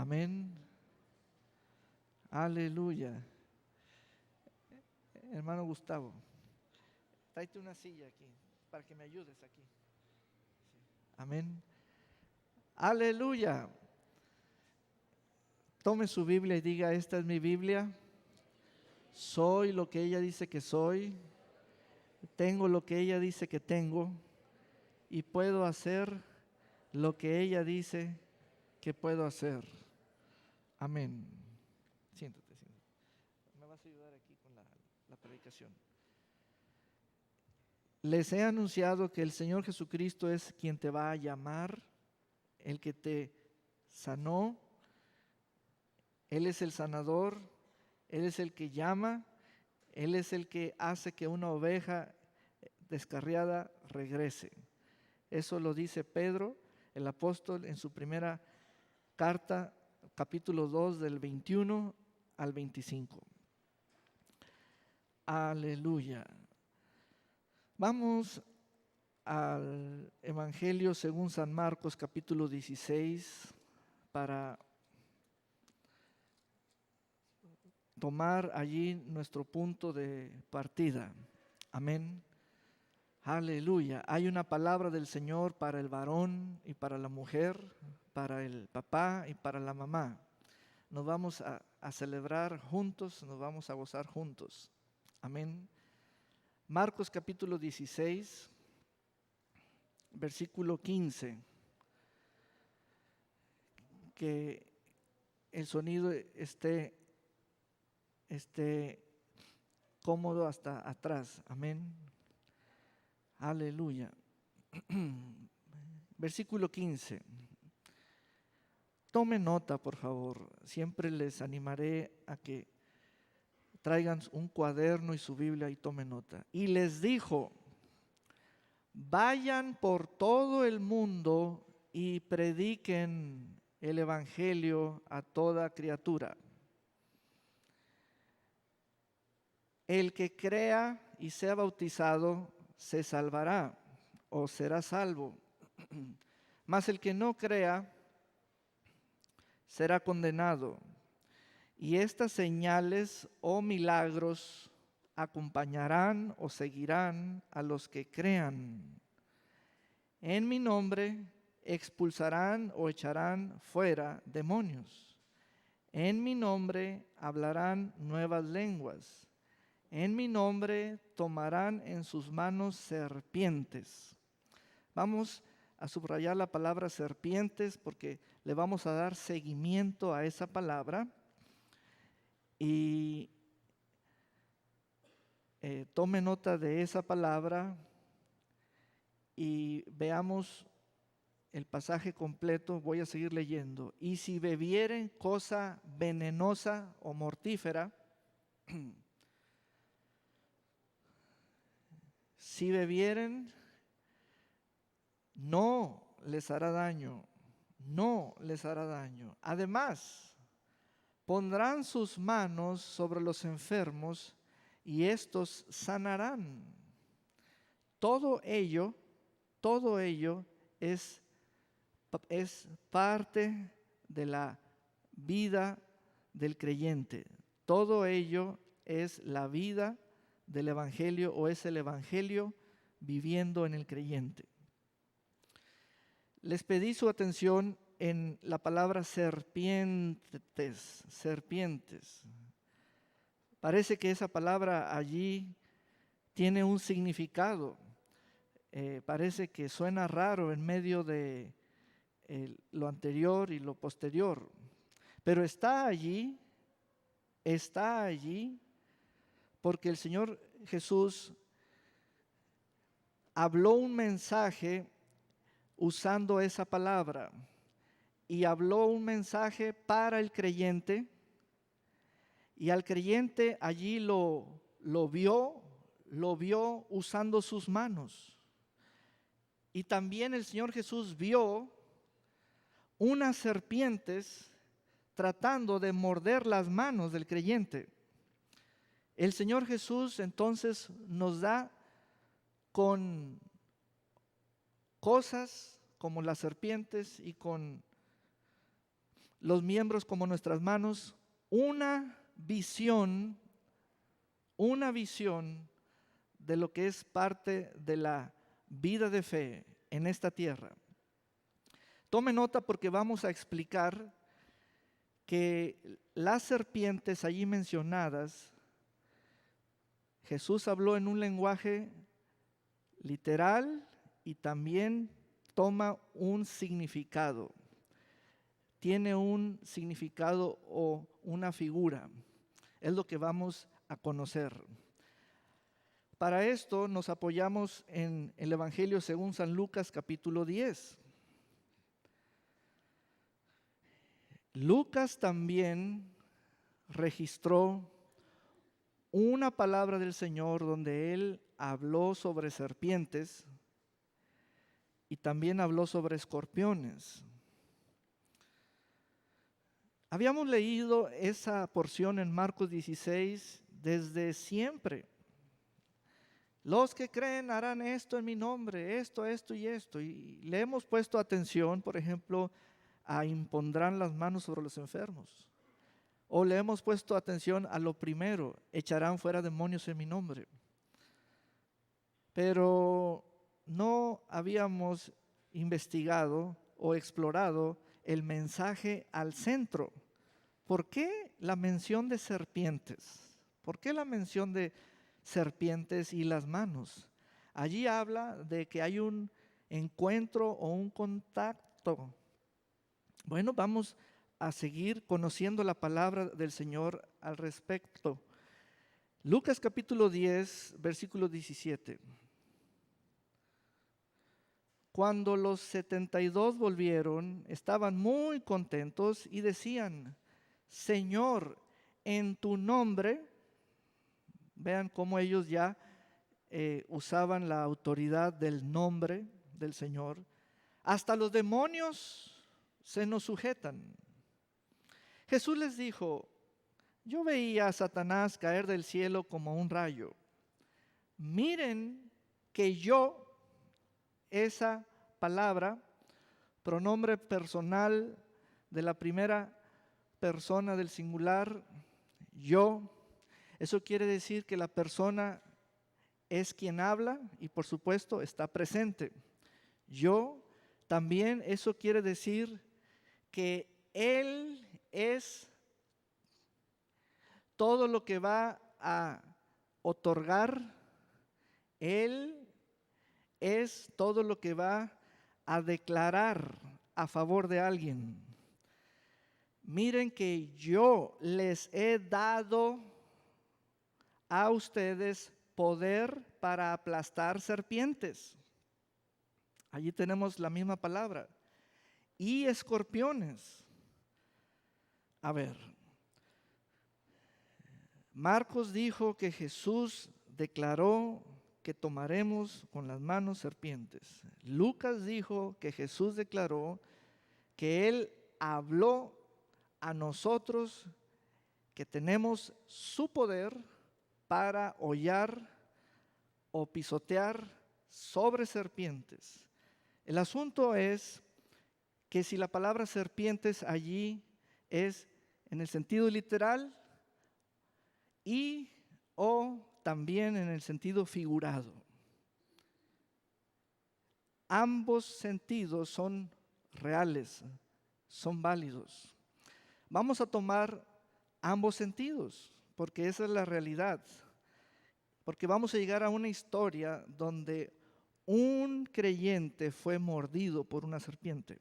Amén. Aleluya. Hermano Gustavo, tráete una silla aquí para que me ayudes aquí. Sí. Amén. Aleluya. Tome su Biblia y diga: esta es mi Biblia. Soy lo que ella dice que soy. Tengo lo que ella dice que tengo. Y puedo hacer lo que ella dice que puedo hacer. Amén. Siéntate, siéntate. Me vas a ayudar aquí con la predicación. Les he anunciado que el Señor Jesucristo es quien te va a llamar, el que te sanó. Él es el sanador, Él es el que llama, Él es el que hace que una oveja descarriada regrese. Eso lo dice Pedro, el apóstol, en su primera carta, capítulo 2, del 21 al 25. Aleluya. Vamos al Evangelio según San Marcos, capítulo 16, para tomar allí nuestro punto de partida. Amén. Aleluya. Hay una palabra del Señor para el varón y para la mujer, para el papá y para la mamá. Nos vamos a celebrar juntos, nos vamos a gozar juntos. Amén. Marcos capítulo 16, versículo 15. Que el sonido esté cómodo hasta atrás. Amén. Aleluya. Versículo 15. Tome nota, por favor. Siempre les animaré a que traigan un cuaderno y su Biblia y tomen nota. Y les dijo: vayan por todo el mundo y prediquen el evangelio a toda criatura. El que crea y sea bautizado se salvará o será salvo, mas el que no crea será condenado. Y estas señales o milagros acompañarán o seguirán a los que crean. En mi nombre expulsarán o echarán fuera demonios. En mi nombre hablarán nuevas lenguas. En mi nombre tomarán en sus manos serpientes. Vamos a subrayar la palabra serpientes porque le vamos a dar seguimiento a esa palabra. Y tome nota de esa palabra y veamos el pasaje completo. Voy a seguir leyendo. Y si bebieren cosa venenosa o mortífera, si bebieren, no les hará daño, no les hará daño. Además, pondrán sus manos sobre los enfermos y estos sanarán. Todo ello es parte de la vida del creyente. Todo ello es la vida del evangelio o es el evangelio viviendo en el creyente. Les pedí su atención en la palabra serpientes. Parece que esa palabra allí tiene un significado. Parece que suena raro en medio de lo anterior y lo posterior. Pero está allí porque el Señor Jesús habló un mensaje usando esa palabra, y habló un mensaje para el creyente, y al creyente allí lo vio usando sus manos. Y también el Señor Jesús vio unas serpientes tratando de morder las manos del creyente. El Señor Jesús entonces nos da con cosas como las serpientes y con los miembros como nuestras manos, una visión de lo que es parte de la vida de fe en esta tierra. Tome nota porque vamos a explicar que las serpientes allí mencionadas, Jesús habló en un lenguaje literal y también toma un significado. Tiene un significado o una figura. Es lo que vamos a conocer. Para esto nos apoyamos en el Evangelio según San Lucas capítulo 10. Lucas también registró una palabra del Señor donde Él habló sobre serpientes y también habló sobre escorpiones. Habíamos leído esa porción en Marcos 16 desde siempre. Los que creen harán esto en mi nombre, esto y esto. Y le hemos puesto atención, por ejemplo, a impondrán las manos sobre los enfermos. O le hemos puesto atención a lo primero, echarán fuera demonios en mi nombre. Pero no habíamos investigado o explorado el mensaje al centro. ¿Por qué la mención de serpientes? ¿Por qué la mención de serpientes y las manos? Allí habla de que hay un encuentro o un contacto. Bueno, vamos a seguir conociendo la palabra del Señor al respecto. Lucas capítulo 10, versículo 17. Cuando los 72 volvieron, estaban muy contentos y decían: Señor, en tu nombre, vean cómo ellos ya usaban la autoridad del nombre del Señor, hasta los demonios se nos sujetan. Jesús les dijo: yo veía a Satanás caer del cielo como un rayo. Miren que yo, esa palabra, pronombre personal de la primera persona del singular, yo, eso quiere decir que la persona es quien habla y por supuesto está presente. Yo, también eso quiere decir que Él es todo lo que va a otorgar. Él es todo lo que va a declarar a favor de alguien. Miren que yo les he dado a ustedes poder para aplastar serpientes. Allí tenemos la misma palabra. Y escorpiones. A ver, Marcos dijo que Jesús declaró que tomaremos con las manos serpientes. Lucas dijo que Jesús declaró que Él habló a nosotros que tenemos su poder para hollar o pisotear sobre serpientes. El asunto es que si la palabra serpientes allí es en el sentido literal y o también en el sentido figurado. Ambos sentidos son reales, son válidos. Vamos a tomar ambos sentidos, porque esa es la realidad. Porque vamos a llegar a una historia donde un creyente fue mordido por una serpiente.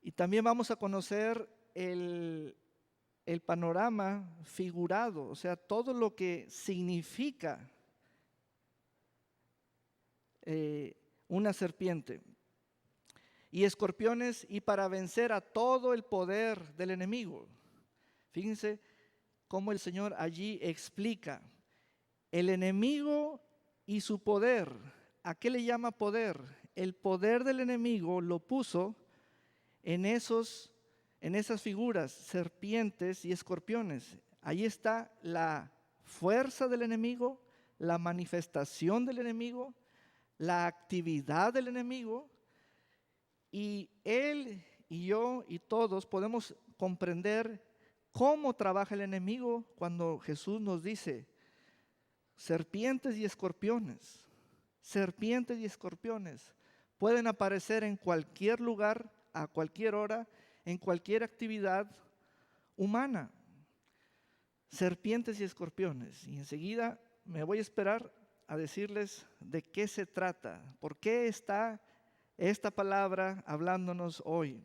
Y también vamos a conocer el panorama figurado, o sea, todo lo que significa una serpiente. Y escorpiones, y para vencer a todo el poder del enemigo. Fíjense cómo el Señor allí explica el enemigo y su poder. ¿A qué le llama poder? El poder del enemigo lo puso en esas figuras, serpientes y escorpiones. Ahí está la fuerza del enemigo, la manifestación del enemigo, la actividad del enemigo, y él y yo y todos podemos comprender cómo trabaja el enemigo cuando Jesús nos dice, serpientes y escorpiones. Serpientes y escorpiones pueden aparecer en cualquier lugar, a cualquier hora, en cualquier actividad humana. Serpientes y escorpiones. Y enseguida me voy a esperar a decirles de qué se trata, por qué está esta palabra hablándonos hoy.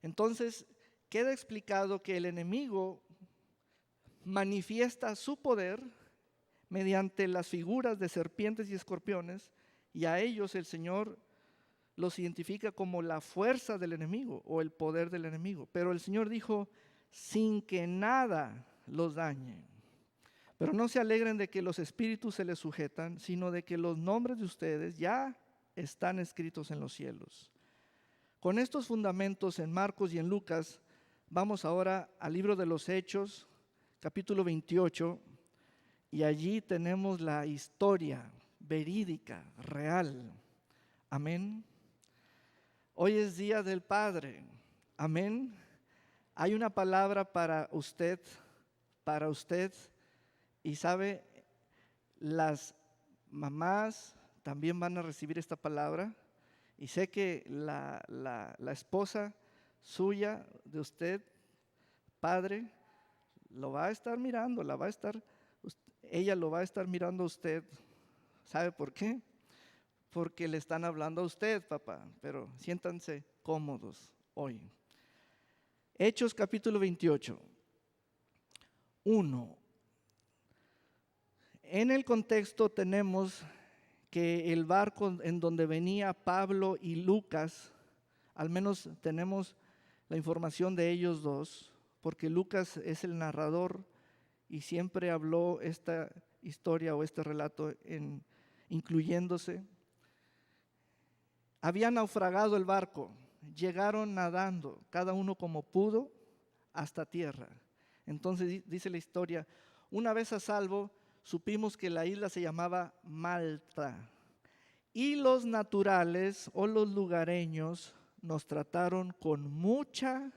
Entonces, queda explicado que el enemigo manifiesta su poder mediante las figuras de serpientes y escorpiones, y a ellos el Señor los identifica como la fuerza del enemigo o el poder del enemigo. Pero el Señor dijo, sin que nada los dañe. Pero no se alegren de que los espíritus se les sujetan, sino de que los nombres de ustedes ya están escritos en los cielos. Con estos fundamentos en Marcos y en Lucas, vamos ahora al libro de los Hechos, capítulo 28, y allí tenemos la historia verídica, real. Amén. Hoy es Día del Padre. Amén. Hay una palabra para usted, y sabe, las mamás también van a recibir esta palabra, y sé que la esposa suya, de usted, padre, lo va a estar mirando, ella lo va a estar mirando a usted. ¿Sabe por qué? Porque le están hablando a usted, papá, pero siéntanse cómodos hoy. Hechos capítulo 28. 1. En el contexto tenemos que el barco en donde venía Pablo y Lucas, al menos tenemos la información de ellos dos, porque Lucas es el narrador y siempre habló esta historia o este relato incluyéndose. Había naufragado el barco, llegaron nadando, cada uno como pudo, hasta tierra. Entonces dice la historia, una vez a salvo, supimos que la isla se llamaba Malta. Y los naturales o los lugareños nos trataron con mucha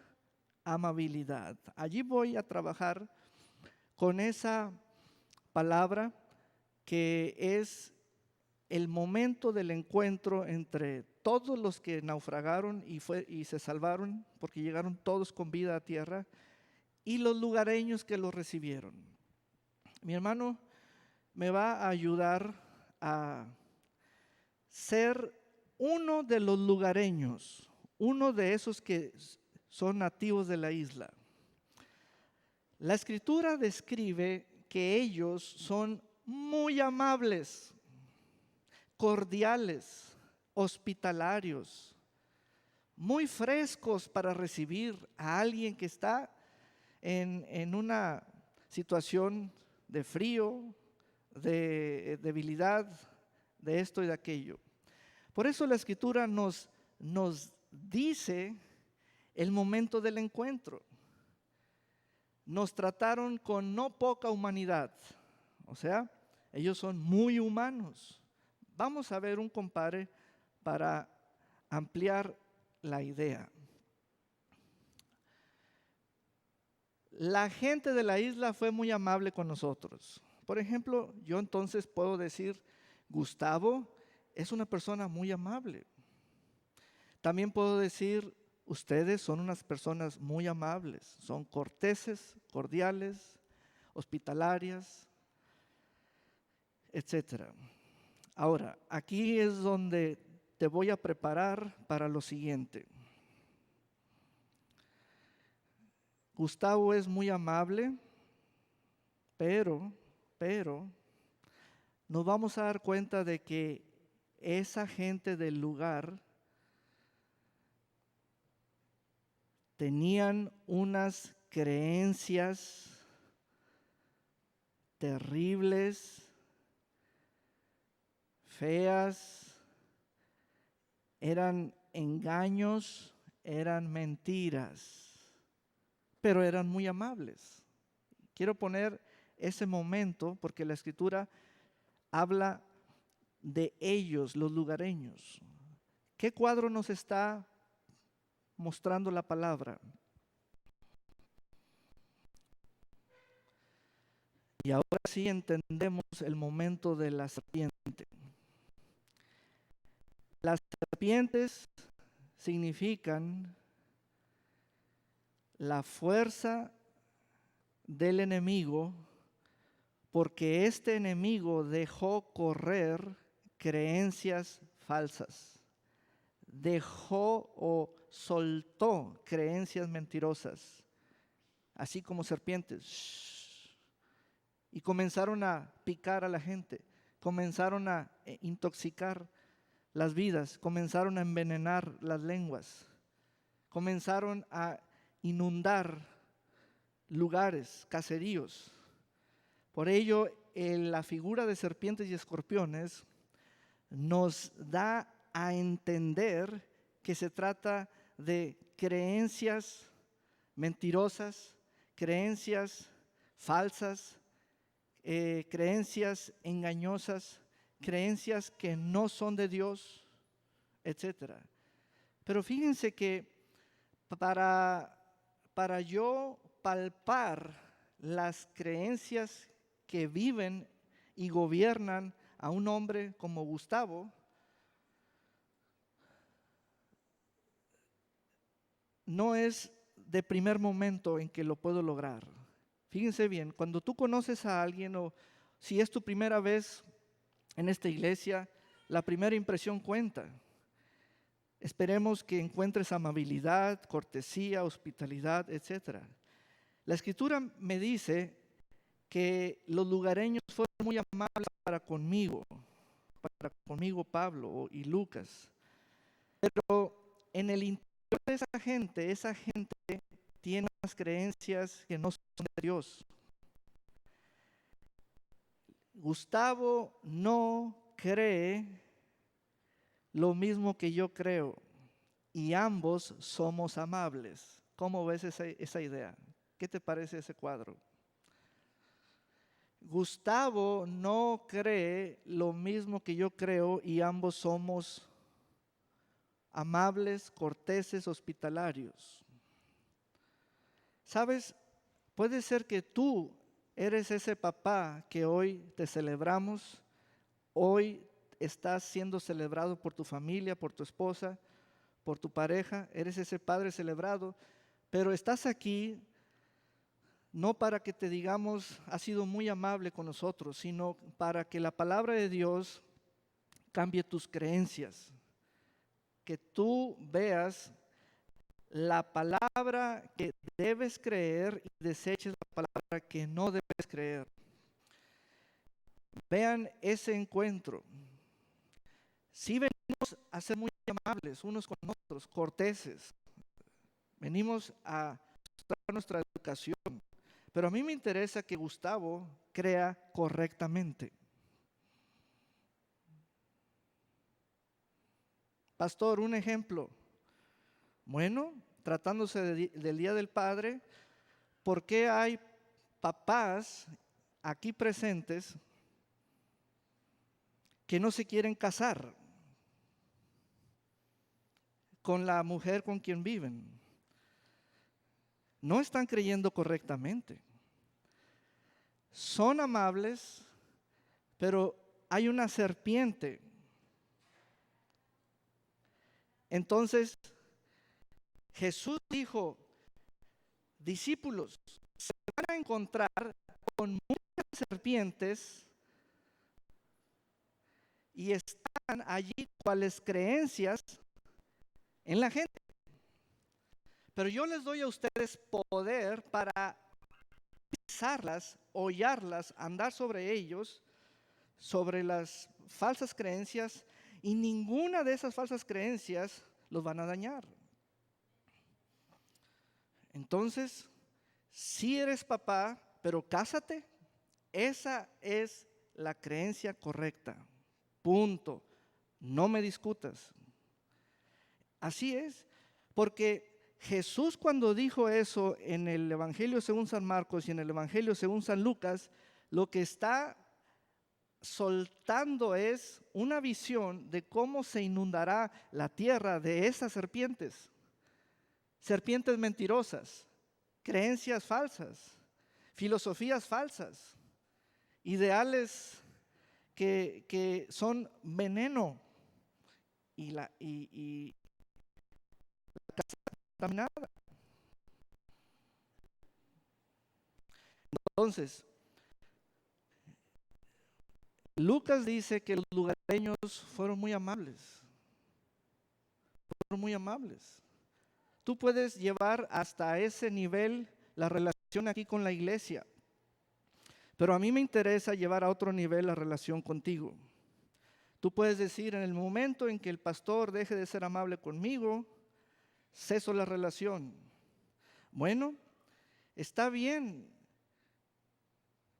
amabilidad. Allí voy a trabajar con esa palabra que es el momento del encuentro entre todos los que naufragaron y se salvaron, porque llegaron todos con vida a tierra, y los lugareños que los recibieron. Mi hermano me va a ayudar a ser uno de los lugareños, uno de esos que son nativos de la isla. La Escritura describe que ellos son muy amables, cordiales, hospitalarios, muy frescos para recibir a alguien que está en una situación de frío, de debilidad, de esto y de aquello. Por eso la Escritura nos dice el momento del encuentro. Nos trataron con no poca humanidad, o sea, ellos son muy humanos. Vamos a ver un compare para ampliar la idea. La gente de la isla fue muy amable con nosotros. Por ejemplo, yo entonces puedo decir, Gustavo es una persona muy amable. También puedo decir, ustedes son unas personas muy amables, son corteses, cordiales, hospitalarias, etc. Ahora, aquí es donde te voy a preparar para lo siguiente. Gustavo es muy amable, pero nos vamos a dar cuenta de que esa gente del lugar tenían unas creencias terribles, feas, eran engaños, eran mentiras, pero eran muy amables. Quiero poner ese momento porque la Escritura habla de ellos, los lugareños. ¿Qué cuadro nos está mostrando la palabra. Y ahora sí entendemos el momento de la serpiente. Las serpientes significan la fuerza del enemigo, porque este enemigo dejó correr creencias falsas, dejó o soltó creencias mentirosas, así como serpientes, y comenzaron a picar a la gente, comenzaron a intoxicar las vidas, comenzaron a envenenar las lenguas, comenzaron a inundar lugares, caseríos. Por ello, la figura de serpientes y escorpiones nos da a entender que se trata de creencias mentirosas, creencias falsas, creencias engañosas, creencias que no son de Dios, etc. Pero fíjense que para yo palpar las creencias que viven y gobiernan a un hombre como Gustavo, no es de primer momento en que lo puedo lograr. Fíjense bien, cuando tú conoces a alguien o si es tu primera vez en esta iglesia, la primera impresión cuenta. Esperemos que encuentres amabilidad, cortesía, hospitalidad, etc. La Escritura me dice que los lugareños fueron muy amables para conmigo Pablo y Lucas. Pero en el interior de esa gente tiene unas creencias que no son de Dios. Gustavo no cree lo mismo que yo creo y ambos somos amables. ¿Cómo ves esa idea? ¿Qué te parece ese cuadro? Gustavo no cree lo mismo que yo creo y ambos somos amables, corteses, hospitalarios. ¿Sabes? Puede ser que tú eres ese papá que hoy te celebramos, hoy estás siendo celebrado por tu familia, por tu esposa, por tu pareja, eres ese padre celebrado, pero estás aquí no para que te digamos, has sido muy amable con nosotros, sino para que la palabra de Dios cambie tus creencias, que tú veas la palabra que debes creer y deseches la palabra que no debes creer. Vean ese encuentro. Si venimos a ser muy amables unos con otros, corteses, venimos a mostrar nuestra educación, pero a mí me interesa que Gustavo crea correctamente. Pastor, un ejemplo. Bueno, tratándose del Día del Padre, ¿por qué hay papás aquí presentes que no se quieren casar con la mujer con quien viven? No están creyendo correctamente. Son amables, pero hay una serpiente. Entonces, Jesús dijo, discípulos, se van a encontrar con muchas serpientes y están allí cuales creencias en la gente. Pero yo les doy a ustedes poder para pisarlas, hollarlas, andar sobre ellos, sobre las falsas creencias, y ninguna de esas falsas creencias los van a dañar. Entonces, si eres papá, pero cásate, esa es la creencia correcta. Punto. No me discutas. Así es, porque Jesús cuando dijo eso en el Evangelio según San Marcos y en el Evangelio según San Lucas, lo que está soltando es una visión de cómo se inundará la tierra de esas serpientes. serpientes mentirosas, creencias falsas, filosofías falsas, ideales que son veneno y la casa contaminada. Entonces, Lucas dice que los lugareños fueron muy amables. Fueron muy amables. Tú puedes llevar hasta ese nivel la relación aquí con la iglesia. Pero a mí me interesa llevar a otro nivel la relación contigo. Tú puedes decir, en el momento en que el pastor deje de ser amable conmigo, ceso la relación. Bueno, está bien,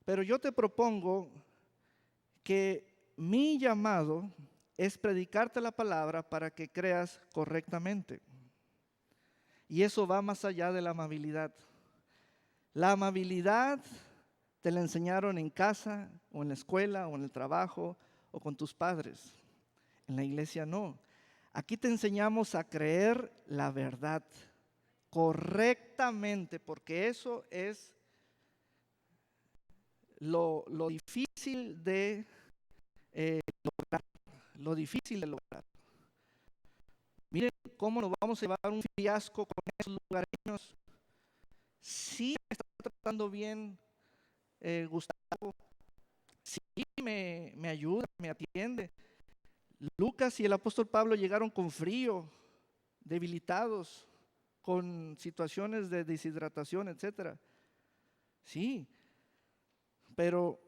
pero yo te propongo que mi llamado es predicarte la palabra para que creas correctamente. Y eso va más allá de la amabilidad. La amabilidad te la enseñaron en casa, o en la escuela, o en el trabajo, o con tus padres. En la iglesia no. Aquí te enseñamos a creer la verdad correctamente, porque eso es lo difícil de lograr. Lo difícil de lograr. Miren cómo nos vamos a llevar un fiasco con esos lugareños. Sí me está tratando bien Gustavo, sí me ayuda, me atiende. Lucas y el apóstol Pablo llegaron con frío, debilitados, con situaciones de deshidratación, etcétera. Sí, pero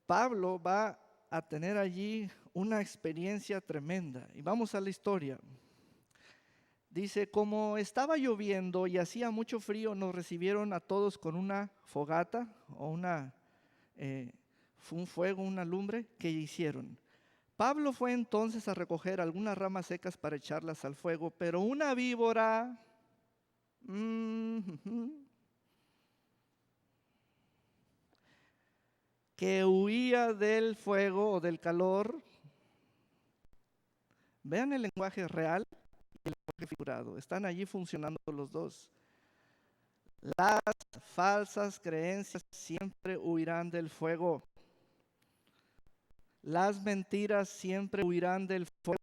Pablo va a tener allí una experiencia tremenda. Y vamos a la historia. Dice, como estaba lloviendo y hacía mucho frío, nos recibieron a todos con una fogata o fue un fuego, una lumbre que hicieron. Pablo fue entonces a recoger algunas ramas secas para echarlas al fuego, pero una víbora que huía del fuego o del calor. Vean el lenguaje real y el lenguaje figurado. Están allí funcionando los dos. Las falsas creencias siempre huirán del fuego. Las mentiras siempre huirán del fuego.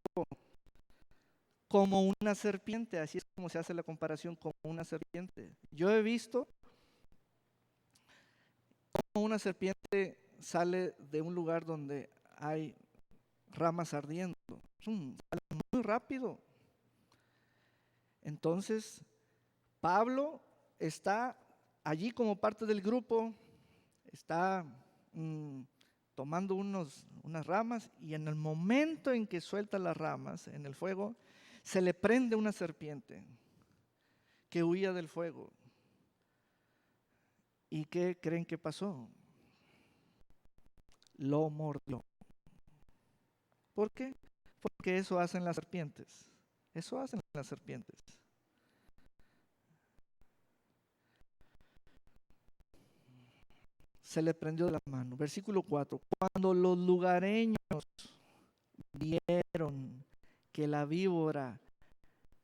Como una serpiente, así es como se hace la comparación, como una serpiente. Yo he visto cómo una serpiente sale de un lugar donde hay ramas ardiendo. Sale muy rápido. Entonces, Pablo está allí como parte del grupo, está tomando unas ramas, y en el momento en que suelta las ramas en el fuego, se le prende una serpiente que huía del fuego. ¿Y qué creen que pasó? Lo mordió. ¿Por qué? Porque eso hacen las serpientes. Eso hacen las serpientes. Se le prendió de la mano. Versículo 4. Cuando los lugareños vieron que la víbora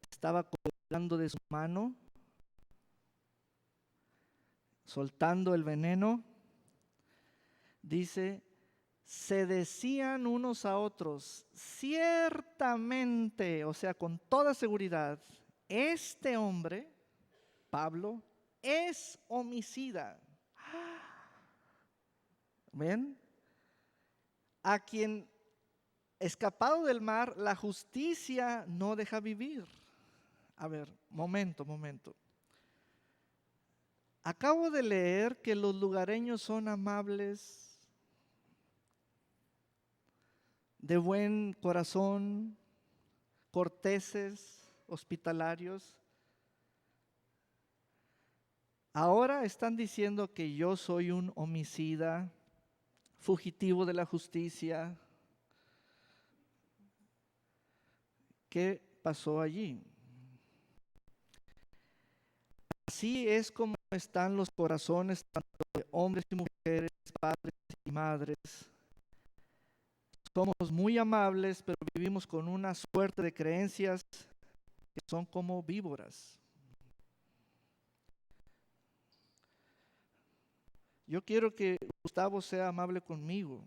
estaba colgando de su mano, soltando el veneno, dice, se decían unos a otros, ciertamente, o sea, con toda seguridad, este hombre, Pablo, es homicida. ¿Ven? A quien escapado del mar, la justicia no deja vivir. A ver, momento. Acabo de leer que los lugareños son amables, de buen corazón, corteses, hospitalarios. Ahora están diciendo que yo soy un homicida, fugitivo de la justicia. ¿Qué pasó allí? Así es como están los corazones tanto de hombres y mujeres, padres y madres. Somos muy amables, pero vivimos con una suerte de creencias que son como víboras. Yo quiero que Gustavo sea amable conmigo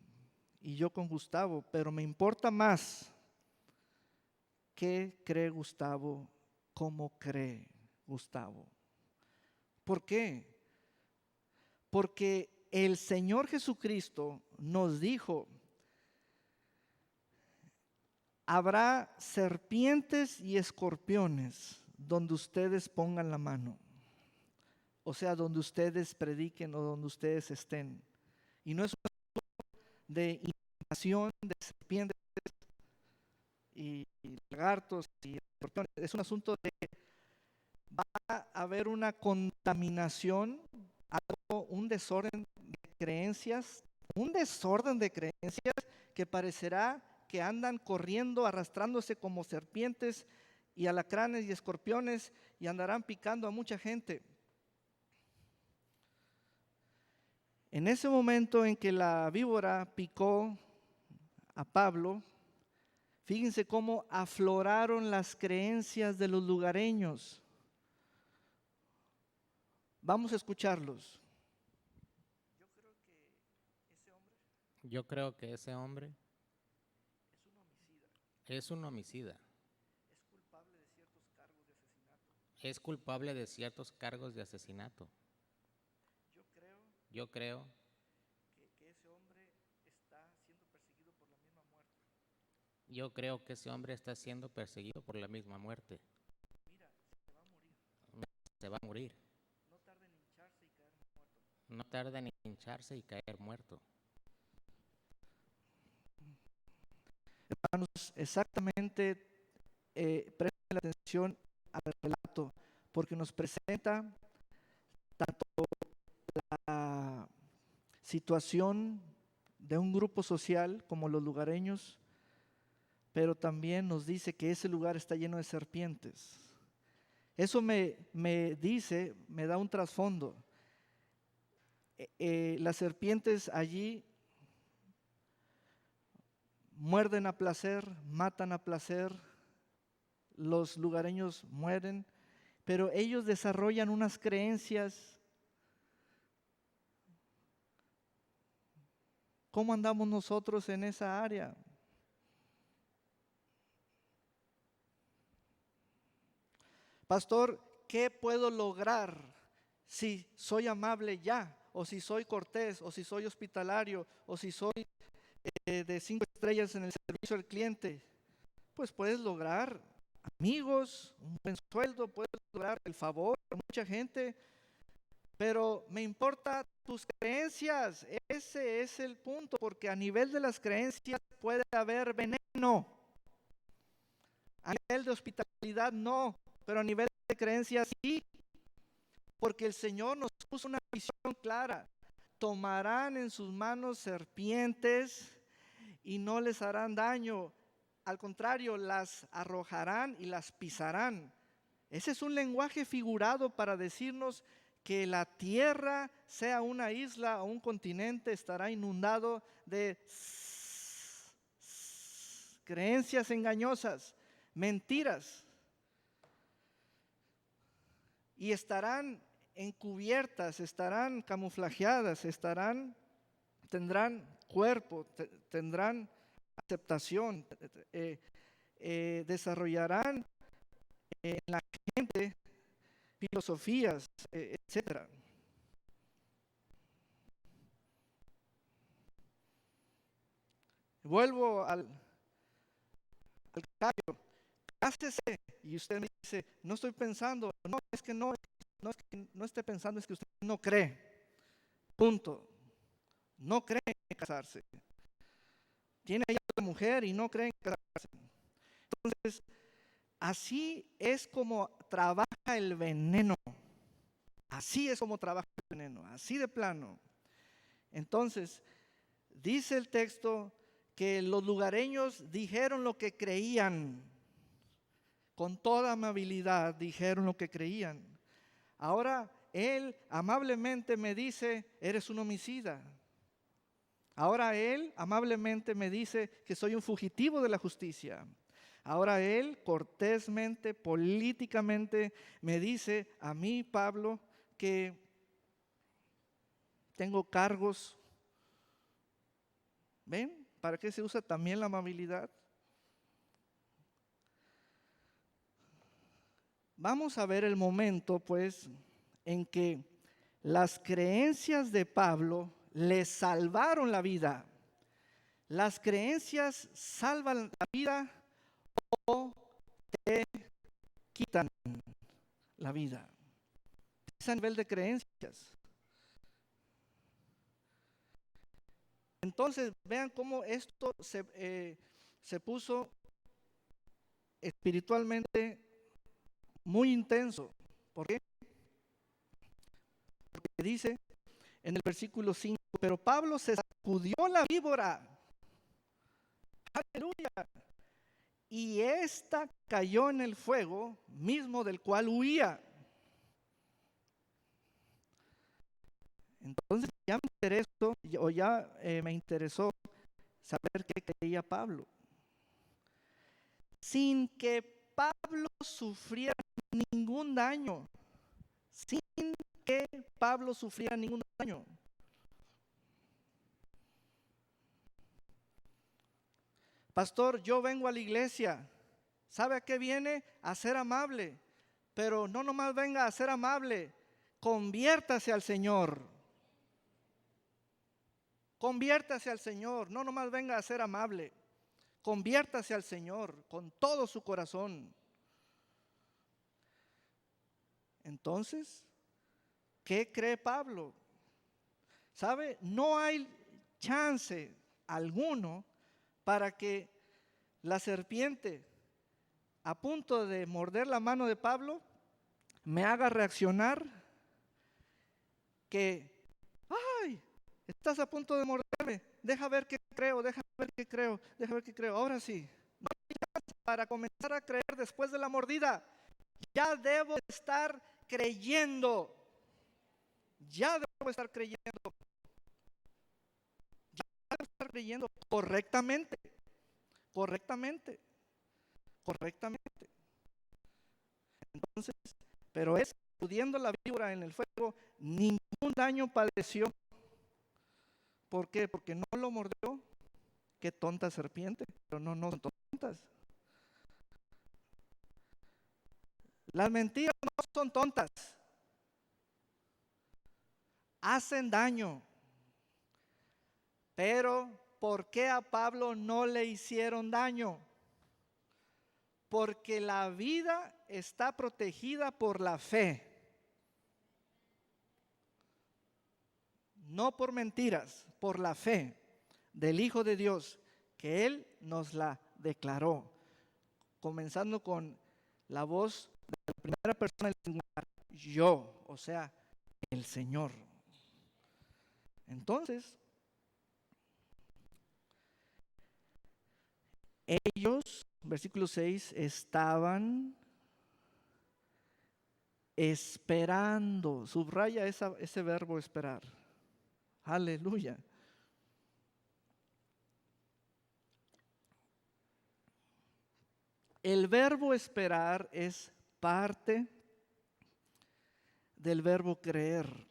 y yo con Gustavo, pero me importa más qué cree Gustavo, cómo cree Gustavo. ¿Por qué? Porque el Señor Jesucristo nos dijo: habrá serpientes y escorpiones donde ustedes pongan la mano. O sea, donde ustedes prediquen o donde ustedes estén. Y no es un asunto de invasión de serpientes y lagartos y escorpiones. Es un asunto de va a haber una contaminación, algo, un desorden de creencias que parecerá que andan corriendo, arrastrándose como serpientes y alacranes y escorpiones y andarán picando a mucha gente. En ese momento en que la víbora picó a Pablo, fíjense cómo afloraron las creencias de los lugareños. Vamos a escucharlos. Yo creo que ese hombre es un homicida. Es culpable de ciertos cargos de asesinato. Yo creo Que ese hombre está siendo perseguido por la misma muerte. Yo creo que ese hombre está siendo perseguido por la misma muerte. Mira, se va a morir. Se va a morir. No tarda en hincharse y caer muerto. No tarda en hincharse y caer muerto. Hermanos, exactamente, presten la atención al relato, porque nos presenta tanto la situación de un grupo social como los lugareños, pero también nos dice que ese lugar está lleno de serpientes. Eso me da un trasfondo. Las serpientes allí muerden a placer, matan a placer, los lugareños mueren, pero ellos desarrollan unas creencias. ¿Cómo andamos nosotros en esa área? Pastor, ¿qué puedo lograr si soy amable ya? O si soy cortés, o si soy hospitalario, o si soy de 5 estrellas en el servicio al cliente. Pues puedes lograr amigos, un buen sueldo, puedes lograr el favor de mucha gente, pero me importa tus creencias. Ese es el punto, porque a nivel de las creencias puede haber veneno. A nivel de hospitalidad no, pero a nivel de creencias sí, porque el Señor nos puso una visión clara. Tomarán en sus manos serpientes y no les harán daño. Al contrario, las arrojarán y las pisarán. Ese es un lenguaje figurado para decirnos que la tierra, sea una isla o un continente, estará inundado de creencias engañosas, mentiras. Y estarán encubiertas, estarán camuflajeadas, tendrán cuerpo, tendrán aceptación, desarrollarán en la gente filosofías, etcétera. Vuelvo al callo, cásese, y usted me dice, no estoy pensando, no es que no esté pensando, es que usted no cree, punto. No cree en casarse. Tiene ahí a la mujer y no cree en casarse. Entonces, así es como trabaja el veneno. Así es como trabaja el veneno, así de plano. Entonces, dice el texto que los lugareños dijeron lo que creían. Con toda amabilidad dijeron lo que creían. Ahora él amablemente me dice, eres un homicida. Ahora él amablemente me dice que soy un fugitivo de la justicia. Ahora él cortésmente, políticamente, me dice a mí, Pablo, que tengo cargos. ¿Ven? ¿Para qué se usa también la amabilidad? Vamos a ver el momento, pues, en que las creencias de Pablo le salvaron la vida. Las creencias salvan la vida o te quitan la vida. Es a nivel de creencias. Entonces, vean cómo esto se puso espiritualmente muy intenso. ¿Por qué? Porque dice en el versículo 5, pero Pablo se sacudió la víbora. Aleluya. Y esta cayó en el fuego mismo del cual huía. Entonces me interesó saber qué creía Pablo. Sin que Pablo sufriera ningún daño. Sin que Pablo sufriera ningún daño. Pastor, yo vengo a la iglesia. ¿Sabe a qué viene? A ser amable. Pero no nomás venga a ser amable. Conviértase al Señor. Conviértase al Señor. No nomás venga a ser amable. Conviértase al Señor con todo su corazón. Entonces, ¿qué cree Pablo? ¿Sabe? No hay chance alguno para que la serpiente, a punto de morder la mano de Pablo, me haga reaccionar que, ay, estás a punto de morderme, deja ver qué creo, deja ver qué creo, deja ver qué creo. Ahora sí, no hay chance para comenzar a creer después de la mordida. Ya debo estar creyendo. Ya debo estar creyendo. Ya debo estar creyendo correctamente. Correctamente. Entonces, pero es sacudiendo la víbora en el fuego, ningún daño padeció. ¿Por qué? Porque no lo mordió. Qué tonta serpiente, pero no son tontas. Las mentiras no son tontas. Hacen daño. Pero, ¿por qué a Pablo no le hicieron daño? Porque la vida está protegida por la fe. No por mentiras, por la fe del Hijo de Dios, que Él nos la declaró. Comenzando con la voz de la primera persona del singular, yo, o sea, el Señor. Entonces, ellos, versículo 6, estaban esperando. Subraya ese verbo esperar. Aleluya. El verbo esperar es parte del verbo creer.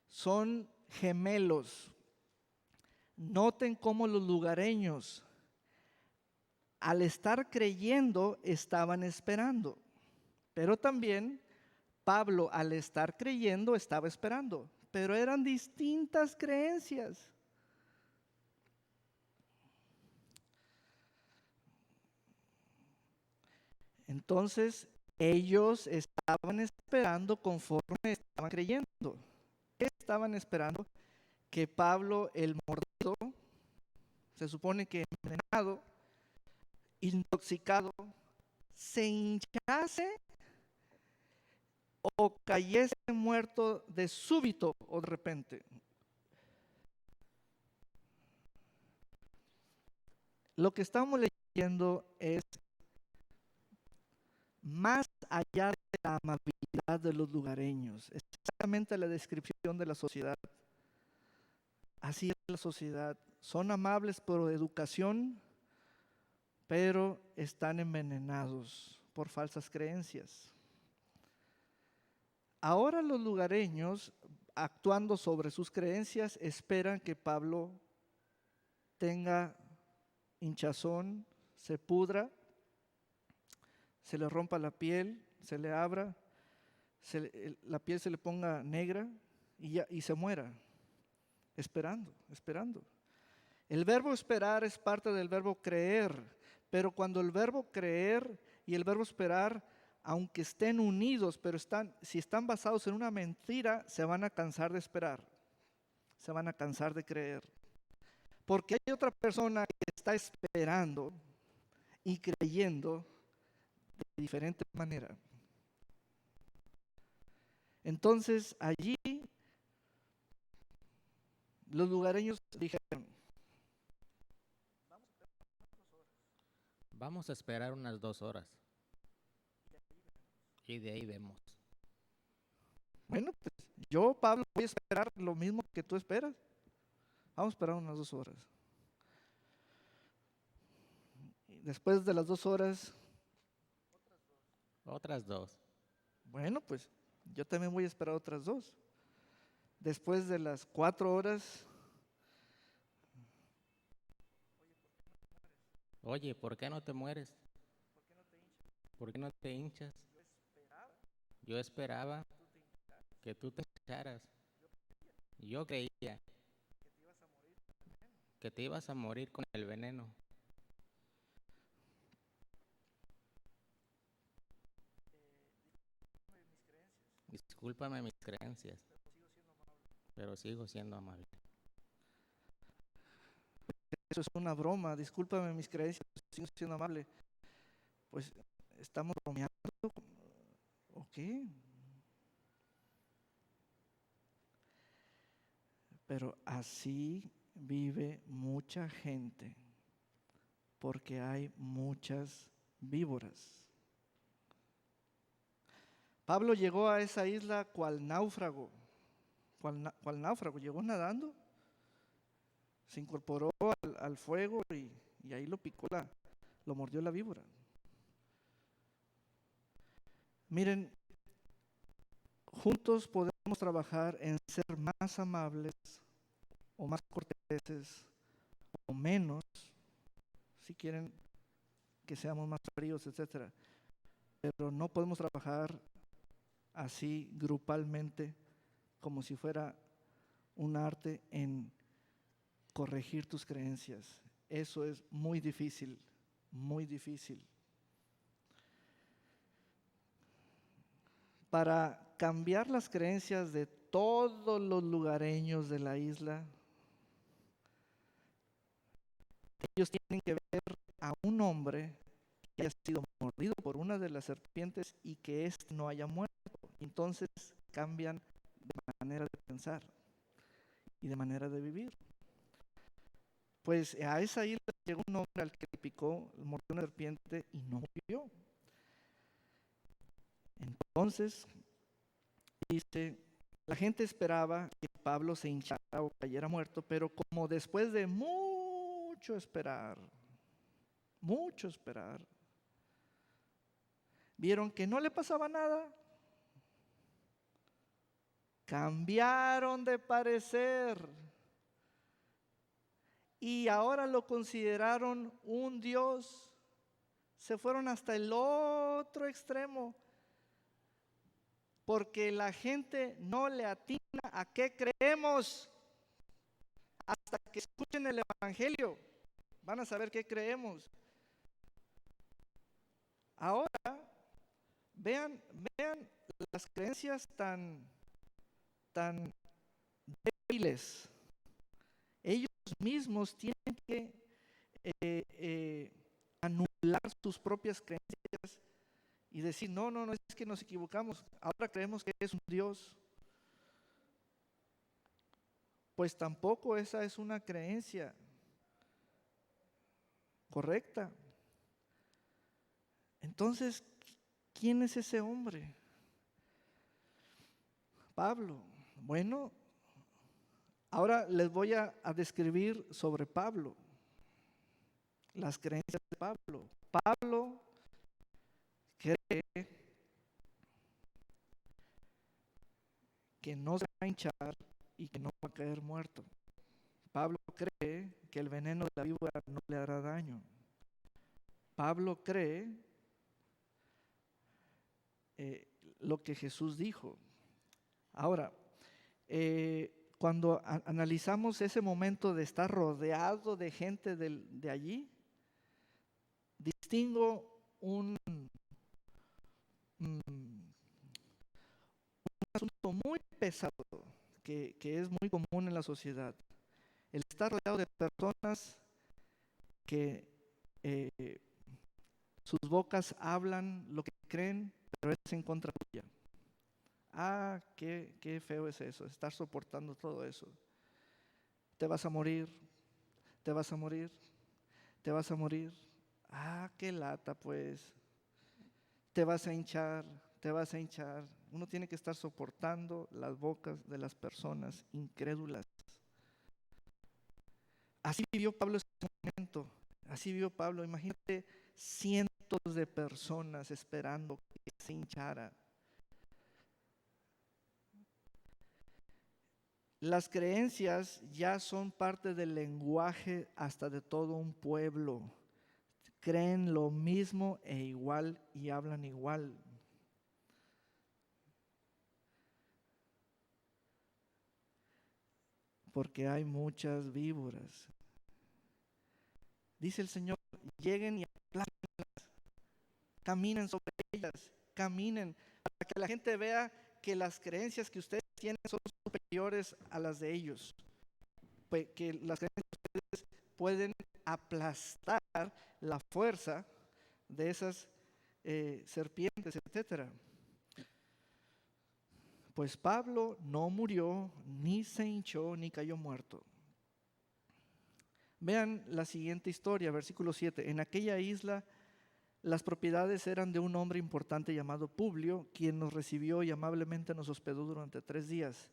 Son gemelos. Noten cómo los lugareños, al estar creyendo, estaban esperando. Pero también Pablo, al estar creyendo, estaba esperando. Pero eran distintas creencias. Entonces, ellos estaban esperando conforme estaban creyendo. ¿Qué estaban esperando? Que Pablo, el mordido, se supone que envenenado, intoxicado, se hinchase o cayese muerto de súbito o de repente. Lo que estamos leyendo es más allá de la amabilidad de los lugareños, es exactamente la descripción de la sociedad. Así es la sociedad. Son amables por educación, pero están envenenados por falsas creencias. Ahora los lugareños actuando sobre sus creencias, esperan que Pablo tenga hinchazón, se pudra, se le rompa la piel, se le abra, la piel se le ponga negra y se muera, esperando. El verbo esperar es parte del verbo creer, pero cuando el verbo creer y el verbo esperar, aunque estén unidos, pero si están basados en una mentira, se van a cansar de esperar, se van a cansar de creer. Porque hay otra persona que está esperando y creyendo de diferente manera. Entonces allí los lugareños dijeron: Vamos a esperar unas 2 horas. Y de ahí vemos. bueno, pues yo, Pablo, voy a esperar lo mismo que tú esperas. Vamos a esperar unas 2 horas. Y después de las 2 horas, Otras 2. bueno, pues yo también voy a esperar otras 2. Después de las 4 horas, Oye, ¿por qué no te mueres? ¿Por qué no te hinchas? Yo esperaba que tú te hincharas. Yo creía que te ibas a morir con el veneno. Discúlpame mis creencias, pero sigo siendo amable. eso es una broma, discúlpame mis creencias, sigo siendo amable. Pues estamos bromeando, ¿o qué? Pero así vive mucha gente, porque hay muchas víboras. Pablo llegó a esa isla cual náufrago, llegó nadando, se incorporó al fuego y ahí lo picó, lo mordió la víbora. Miren, juntos podemos trabajar en ser más amables o más corteses o menos, si quieren que seamos más fríos, etcétera. Pero no podemos trabajar así grupalmente, como si fuera un arte en corregir tus creencias. Eso es muy difícil, muy difícil. Para cambiar las creencias de todos los lugareños de la isla, ellos tienen que ver a un hombre que haya sido mordido por una de las serpientes y que éste no haya muerto. Entonces cambian de manera de pensar y de manera de vivir. Pues a esa isla llegó un hombre al que picó, mordió una serpiente y no murió. Entonces, dice, la gente esperaba que Pablo se hinchara o cayera muerto, pero como después de mucho esperar, vieron que no le pasaba nada, cambiaron de parecer y ahora lo consideraron un Dios. Se fueron hasta el otro extremo, porque la gente no le atina a qué creemos. Hasta que escuchen el Evangelio, van a saber qué creemos. Ahora, vean las creencias tan débiles. Ellos mismos tienen que anular sus propias creencias y decir, no, es que nos equivocamos, ahora creemos que es un Dios. Pues tampoco esa es una creencia correcta. Entonces, ¿quién es ese hombre? Pablo. Bueno, ahora les voy a describir sobre Pablo, las creencias de Pablo. Pablo cree que no se a hinchar y que no va a caer muerto. Pablo cree que el veneno de la víbora no le hará daño. Pablo cree lo que Jesús dijo. Ahora, cuando analizamos ese momento de estar rodeado de gente de allí, distingo un asunto muy pesado que es muy común en la sociedad. El estar rodeado de personas que sus bocas hablan lo que creen, pero es en contra tuya. Ah, qué feo es eso, estar soportando todo eso. Te vas a morir, te vas a morir, te vas a morir. Ah, qué lata, pues. Te vas a hinchar, te vas a hinchar. Uno tiene que estar soportando las bocas de las personas incrédulas. Así vivió Pablo ese momento. Así vivió Pablo. Imagínate cientos de personas esperando que se hinchara. Las creencias ya son parte del lenguaje hasta de todo un pueblo. Creen lo mismo e igual y hablan igual. Porque hay muchas víboras. Dice el Señor, lleguen y aplástenlas, caminen sobre ellas, caminen, para que la gente vea que las creencias que ustedes tienen son superiores a las de ellos, pues que las creencias de ustedes pueden aplastar la fuerza de esas serpientes, etcétera. Pues Pablo no murió, ni se hinchó, ni cayó muerto. Vean la siguiente historia, versículo 7. En aquella isla las propiedades eran de un hombre importante llamado Publio, quien nos recibió y amablemente nos hospedó durante 3 días.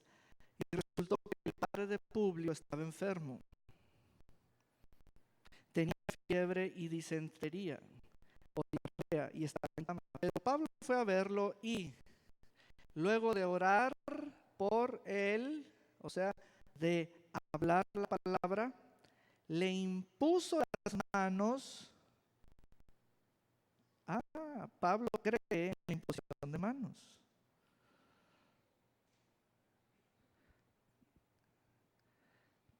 Y resultó que el padre de Publio estaba enfermo. Tenía fiebre y disentería, o diarrea, y estaba en cama. Pero Pablo fue a verlo y luego de orar por él, o sea, de hablar la palabra, le impuso las manos. Pablo cree en la imposición de manos.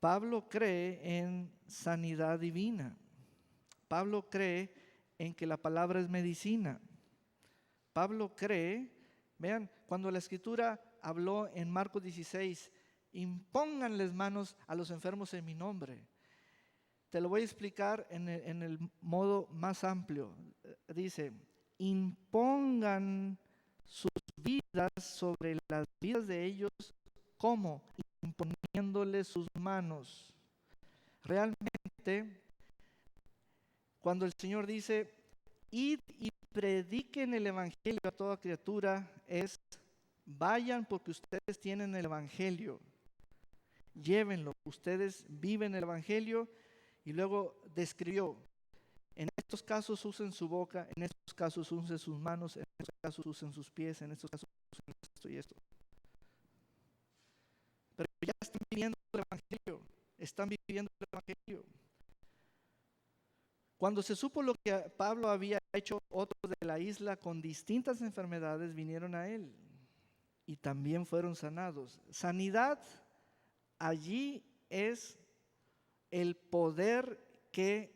Pablo cree en sanidad divina. Pablo cree en que la palabra es medicina. Pablo cree, vean, cuando la Escritura habló en Marcos 16, impónganles manos a los enfermos en mi nombre. Te lo voy a explicar en el modo más amplio. Dice, impongan sus vidas sobre las vidas de ellos. ¿Cómo? Imponiéndoles sus manos. Realmente, cuando el Señor dice, id y prediquen el evangelio a toda criatura, es, vayan porque ustedes tienen el evangelio. Llévenlo, ustedes viven el evangelio. Y luego describió, en estos casos usen su boca, en estos casos usen sus manos, en estos casos usen sus pies, en estos casos usen esto y esto. Pero ya están viviendo el evangelio, están viviendo el evangelio. Cuando se supo lo que Pablo había hecho, otros de la isla con distintas enfermedades vinieron a él y también fueron sanados. Sanidad allí es el poder que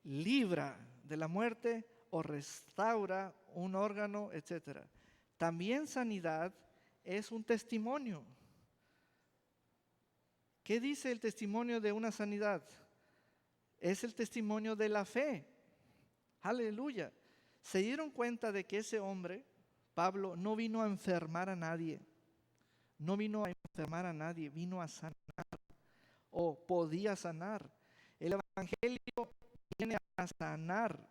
libra de la muerte o restaura un órgano, etc. También sanidad es un testimonio. ¿Qué dice el testimonio de una sanidad? Es el testimonio de la fe. Aleluya. Se dieron cuenta de que ese hombre, Pablo, no vino a enfermar a nadie. No vino a enfermar a nadie, vino a sanar. O podía sanar. El evangelio viene a sanar.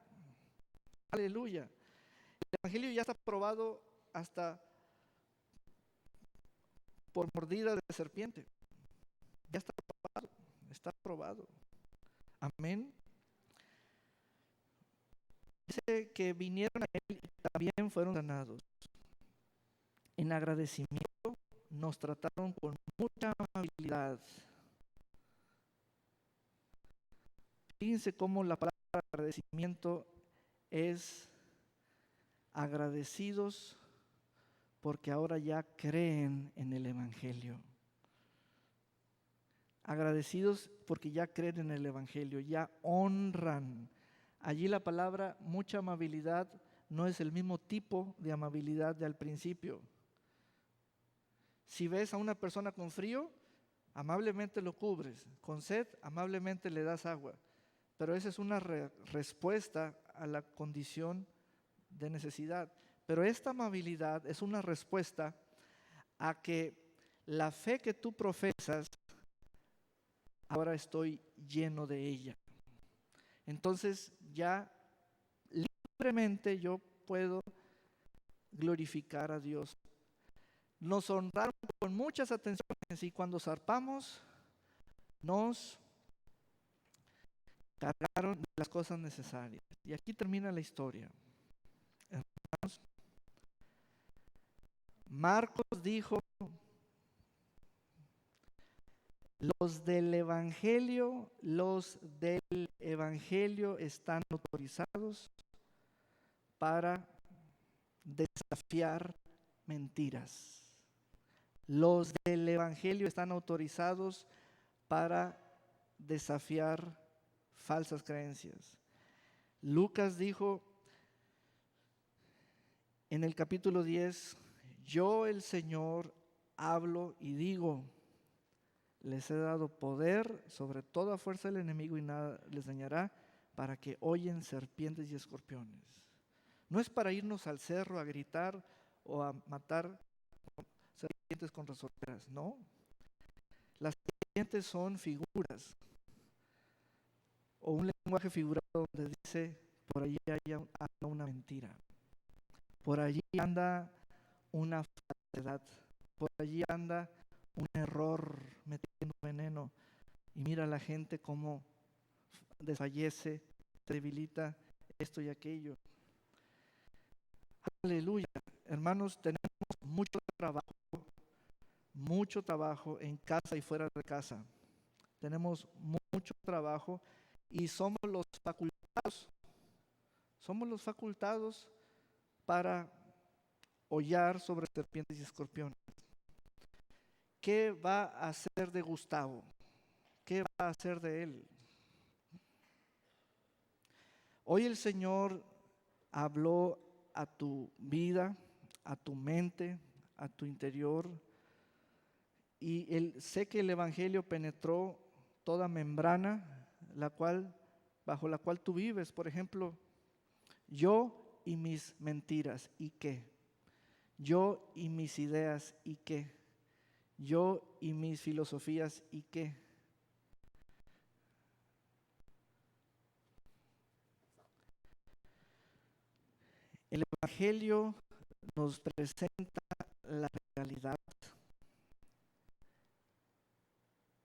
Aleluya. El evangelio ya está probado hasta por mordida de serpiente. Ya está probado. Está probado. Amén. Dice que vinieron a él y también fueron sanados. En agradecimiento nos trataron con mucha amabilidad. Fíjense cómo la palabra agradecimiento es agradecidos porque ahora ya creen en el Evangelio. Agradecidos porque ya creen en el Evangelio, ya honran. Allí la palabra mucha amabilidad no es el mismo tipo de amabilidad de al principio. Si ves a una persona con frío, amablemente lo cubres. Con sed, amablemente le das agua. Pero esa es una respuesta a la condición de necesidad. Pero esta amabilidad es una respuesta a que la fe que tú profesas, ahora estoy lleno de ella. Entonces ya libremente yo puedo glorificar a Dios. Nos honraron con muchas atenciones y cuando zarpamos nos cargaron de las cosas necesarias. Y aquí termina la historia. Hermanos, Marcos dijo: los del Evangelio están autorizados para desafiar mentiras. Los del Evangelio están autorizados para desafiar falsas creencias. Lucas dijo en el capítulo 10, yo el Señor hablo y digo, les he dado poder sobre toda fuerza del enemigo y nada les dañará, para que hollen serpientes y escorpiones. No es para irnos al cerro a gritar o a matar serpientes con resorteras, no. Las serpientes son figuras o un lenguaje figurado donde dice, por allí anda una mentira, por allí anda una falsedad, por allí anda un error metiendo veneno, y mira a la gente cómo desfallece, se debilita, esto y aquello. Aleluya, hermanos, tenemos mucho trabajo en casa y fuera de casa. Tenemos mucho trabajo y somos los facultados para hollar sobre serpientes y escorpiones. ¿Qué va a hacer de Gustavo? ¿Qué va a hacer de él? Hoy el Señor habló a tu vida, a tu mente, a tu interior, y sé que el Evangelio penetró toda membrana, bajo la cual tú vives. Por ejemplo, yo y mis mentiras, ¿y qué? Yo y mis ideas, ¿y qué? Yo y mis filosofías, ¿y qué? El Evangelio nos presenta la realidad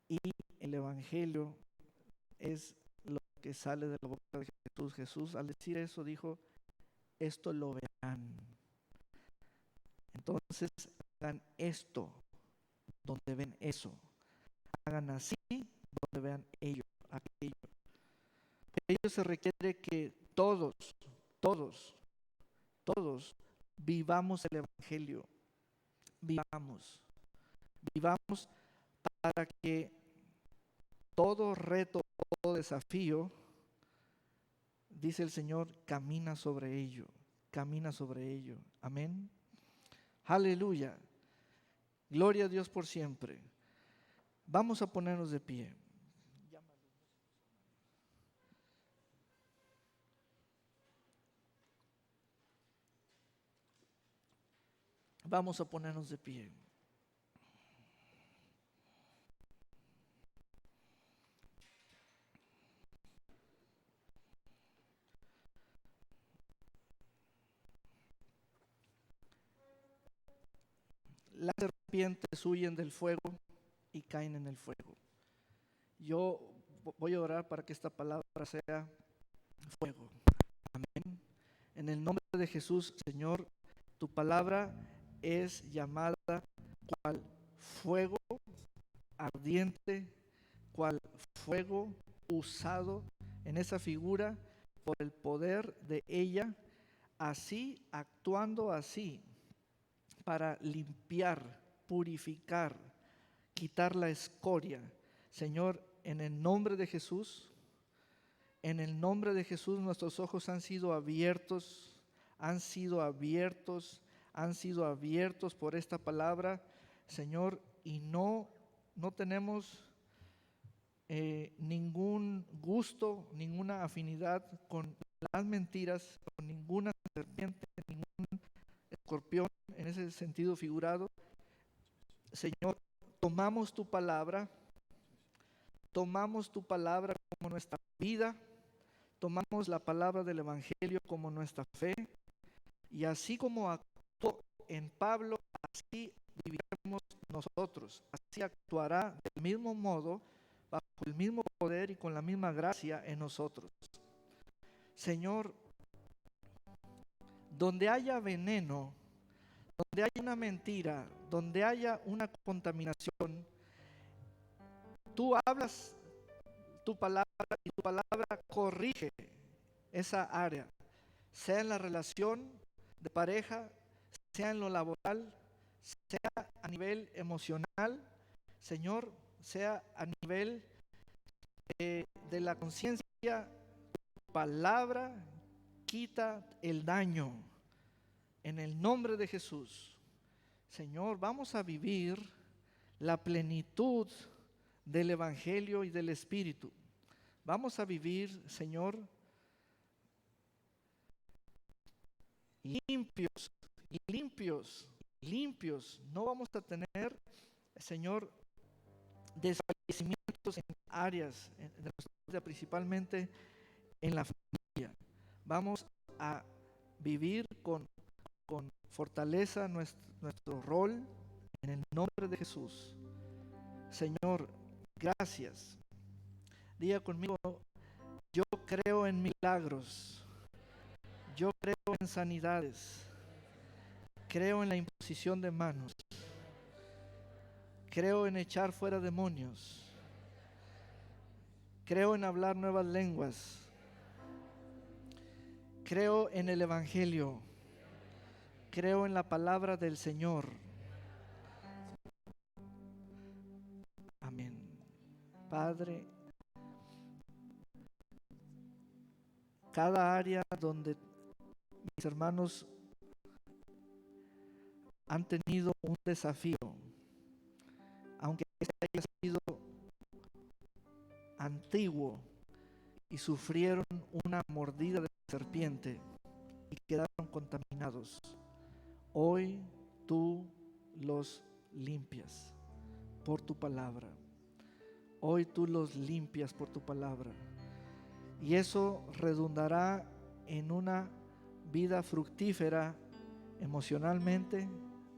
y el Evangelio es lo que sale de la boca de Jesús. Jesús, al decir eso, dijo, esto lo verán. Entonces, hagan esto donde ven eso. Hagan así donde vean aquello. Para ello se requiere que todos vivamos el Evangelio. Vivamos para que todo reto, todo desafío, dice el Señor, camina sobre ello. Amén. Aleluya. Gloria a Dios por siempre. Vamos a ponernos de pie. Vamos a ponernos de pie. Las serpientes huyen del fuego y caen en el fuego. Yo voy a orar para que esta palabra sea fuego. Amén. En el nombre de Jesús, Señor, tu palabra es llamada cual fuego ardiente, cual fuego usado en esa figura por el poder de ella, así, actuando así, para limpiar, purificar, quitar la escoria. Señor, en el nombre de Jesús, en el nombre de Jesús, nuestros ojos han sido abiertos, han sido abiertos por esta palabra, Señor, y no tenemos ningún gusto, ninguna afinidad con las mentiras, con ninguna serpiente, ningún escorpión en ese sentido figurado. Señor, tomamos tu palabra como nuestra vida, tomamos la palabra del Evangelio como nuestra fe, y así como actuó en Pablo, así viviremos nosotros, así actuará del mismo modo, bajo el mismo poder y con la misma gracia en nosotros. Señor, donde haya veneno, donde haya una mentira, donde haya una contaminación, tú hablas tu palabra y tu palabra corrige esa área, sea en la relación de pareja, sea en lo laboral, sea a nivel emocional, Señor, sea a nivel de la conciencia. Tu palabra quita el daño en el nombre de Jesús. Señor, vamos a vivir la plenitud del Evangelio y del Espíritu. Vamos a vivir, Señor, limpios. No vamos a tener, Señor, desfallecimientos en áreas, de nuestra vida, principalmente en la familia. Vamos a vivir con fortaleza nuestro rol en el nombre de Jesús. Señor, gracias. Diga conmigo: yo creo en milagros, yo creo en sanidades, creo en la imposición de manos, creo en echar fuera demonios, creo en hablar nuevas lenguas, creo en el Evangelio, creo en la palabra del Señor. Amén. Padre, cada área donde mis hermanos han tenido un desafío, aunque este haya sido antiguo y sufrieron una mordida de serpiente y quedaron contaminados, hoy tú los limpias por tu palabra. Hoy tú los limpias por tu palabra. Y eso redundará en una vida fructífera emocionalmente,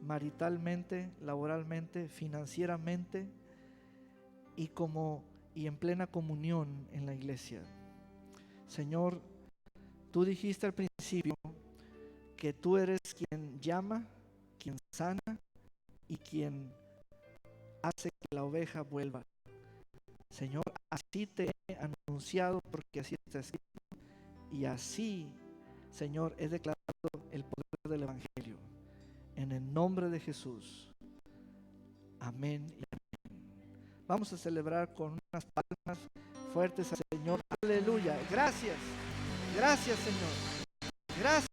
maritalmente, laboralmente, financieramente y en plena comunión en la iglesia. Señor, tú dijiste al principio que tú eres quien llama, quien sana y quien hace que la oveja vuelva. Señor, así te he anunciado porque así está escrito, y así, Señor, he declarado el poder del Evangelio en el nombre de Jesús. Amén y amén. Vamos a celebrar con unas palmas fuertes al Señor. Aleluya. Gracias. Gracias, Señor. Gracias.